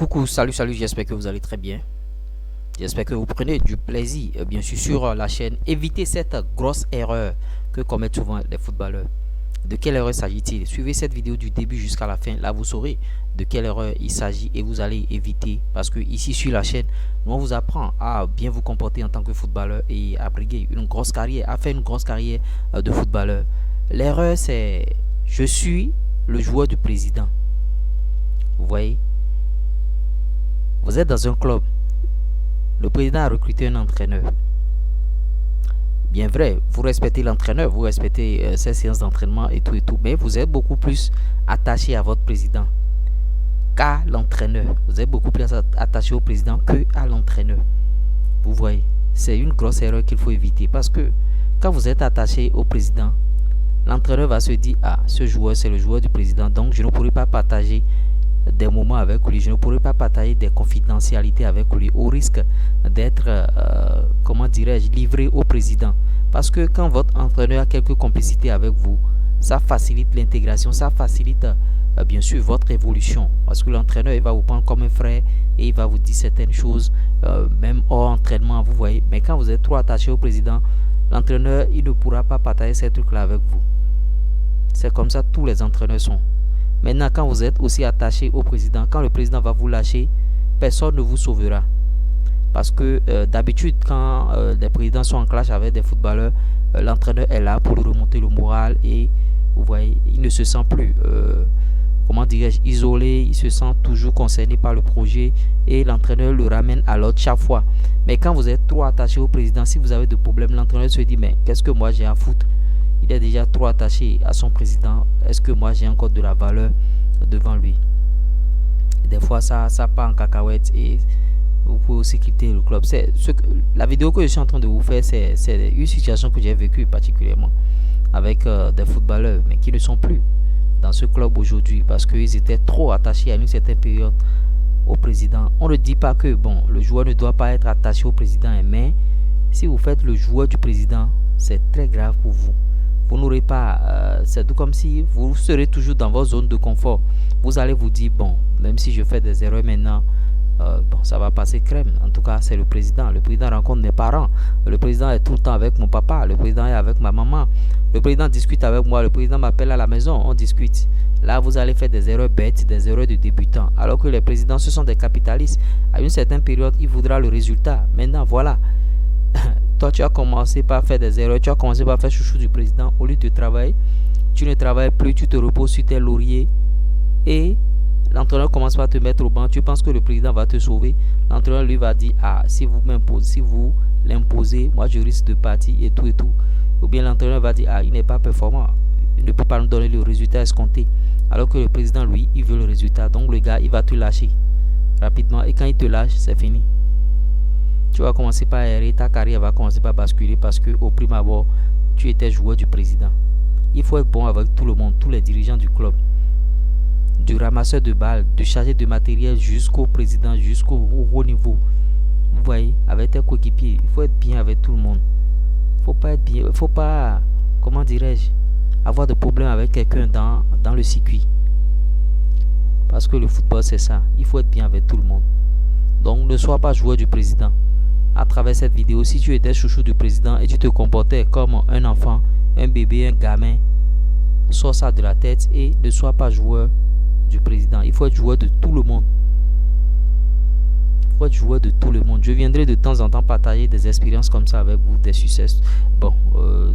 Coucou, salut, j'espère que vous allez très bien. J'espère que vous prenez du plaisir, bien sûr, sur la chaîne. Évitez cette grosse erreur que commettent souvent les footballeurs. De quelle erreur s'agit-il? Suivez cette vidéo du début jusqu'à la fin. Là, vous saurez de quelle erreur il s'agit et vous allez éviter. Parce que ici, sur la chaîne, nous, on vous apprend à bien vous comporter en tant que footballeur et à briguer une grosse carrière, à faire une grosse carrière de footballeur. L'erreur, c'est je suis le joueur du président. Vous voyez? Vous êtes dans un club. Le président a recruté un entraîneur. Bien vrai, vous respectez l'entraîneur, vous respectez ses séances d'entraînement et tout, mais vous êtes beaucoup plus attaché à votre président qu'à l'entraîneur. Vous êtes beaucoup plus attaché au président que à l'entraîneur. Vous voyez, c'est une grosse erreur qu'il faut éviter parce que quand vous êtes attaché au président, l'entraîneur va se dire, ah, ce joueur c'est le joueur du président, donc je ne pourrai pas partager des moments avec lui, je ne pourrai pas partager des confidentialités avec lui au risque d'être, comment dirais-je, livré au président. Parce que quand votre entraîneur a quelques complicités avec vous, ça facilite l'intégration, ça facilite bien sûr votre évolution. Parce que l'entraîneur il va vous prendre comme un frère et il va vous dire certaines choses, même hors entraînement, vous voyez. Mais quand vous êtes trop attaché au président, l'entraîneur il ne pourra pas partager ces trucs-là avec vous. C'est comme ça tous les entraîneurs sont. Maintenant, quand vous êtes aussi attaché au président, quand le président va vous lâcher, personne ne vous sauvera. Parce que d'habitude, quand les présidents sont en clash avec des footballeurs, l'entraîneur est là pour lui remonter le moral et vous voyez, il ne se sent plus, comment dirais-je, isolé, il se sent toujours concerné par le projet et l'entraîneur le ramène à l'autre chaque fois. Mais quand vous êtes trop attaché au président, si vous avez des problèmes, l'entraîneur se dit, mais qu'est-ce que moi j'ai à foutre? Il est déjà trop attaché à son président. Est-ce que moi j'ai encore de la valeur devant lui? Des fois ça part en cacahuète et vous pouvez aussi quitter le club. La vidéo que je suis en train de vous faire, c'est une situation que j'ai vécue particulièrement avec des footballeurs, mais qui ne sont plus dans ce club aujourd'hui parce qu'ils étaient trop attachés à une certaine période au président. On ne dit pas que bon, le joueur ne doit pas être attaché au président, mais si vous faites le joueur du président, c'est très grave pour vous. Vous n'aurez pas, c'est tout comme si vous serez toujours dans votre zone de confort. Vous allez vous dire, bon, même si je fais des erreurs maintenant, bon, ça va passer crème. En tout cas, c'est le président. Le président rencontre mes parents. Le président est tout le temps avec mon papa. Le président est avec ma maman. Le président discute avec moi. Le président m'appelle à la maison. On discute. Là, vous allez faire des erreurs bêtes, des erreurs de débutants. Alors que les présidents, ce sont des capitalistes. À une certaine période, il voudra le résultat. Maintenant, voilà. Toi, tu as commencé par faire des erreurs, tu as commencé par faire chouchou du président. Au lieu de travailler, tu ne travailles plus, tu te reposes sur tes lauriers et l'entraîneur commence par te mettre au banc. Tu penses que le président va te sauver. L'entraîneur lui va dire, ah, si vous l'imposez, moi je risque de partir et tout et tout. Ou bien l'entraîneur va dire, ah, il n'est pas performant, il ne peut pas nous donner le résultat escompté. Alors que le président, lui, il veut le résultat. Donc le gars, il va te lâcher rapidement et quand il te lâche, c'est fini. Tu vas commencer par errer, ta carrière va commencer par basculer parce que au prime abord, tu étais joueur du président. Il faut être bon avec tout le monde, tous les dirigeants du club. Du ramasseur de balles, du chargé de matériel jusqu'au président, jusqu'au haut niveau. Vous voyez, avec tes coéquipiers, il faut être bien avec tout le monde. Il faut pas, comment dirais-je, avoir de problème avec quelqu'un dans le circuit. Parce que le football, c'est ça. Il faut être bien avec tout le monde. Donc, ne sois pas joueur du président. À travers cette vidéo, si tu étais chouchou du président et tu te comportais comme un enfant, un bébé, un gamin, sors ça de la tête et ne sois pas joueur du président. Il faut être joueur de tout le monde. Il faut être joueur de tout le monde. Je viendrai de temps en temps partager des expériences comme ça avec vous, des succès, bon,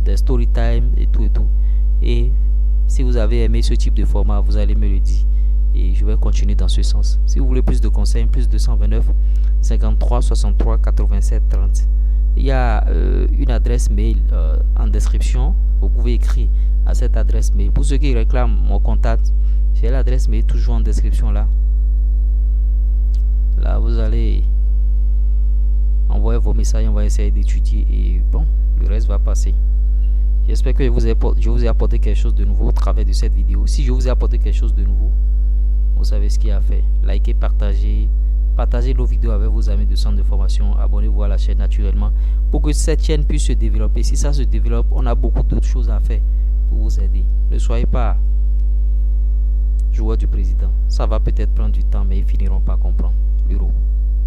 des story time et tout et tout. Et si vous avez aimé ce type de format, vous allez me le dire. Et je vais continuer dans ce sens. Si vous voulez plus de conseils, plus 229 53 63 87 30. Il y a une adresse mail en description. Vous pouvez écrire à cette adresse mail. Pour ceux qui réclament mon contact, j'ai l'adresse mail toujours en description là. Là, vous allez envoyer vos messages, on va essayer d'étudier et bon, le reste va passer. J'espère que je vous ai apporté quelque chose de nouveau au travers de cette vidéo. Si je vous ai apporté quelque chose de nouveau, vous savez ce qu'il y a à faire. Likez, partagez nos vidéos avec vos amis de centre de formation. Abonnez-vous à la chaîne naturellement pour que cette chaîne puisse se développer. Si ça se développe, on a beaucoup d'autres choses à faire pour vous aider. Ne soyez pas joueurs du président. Ça va peut-être prendre du temps, mais ils finiront par comprendre.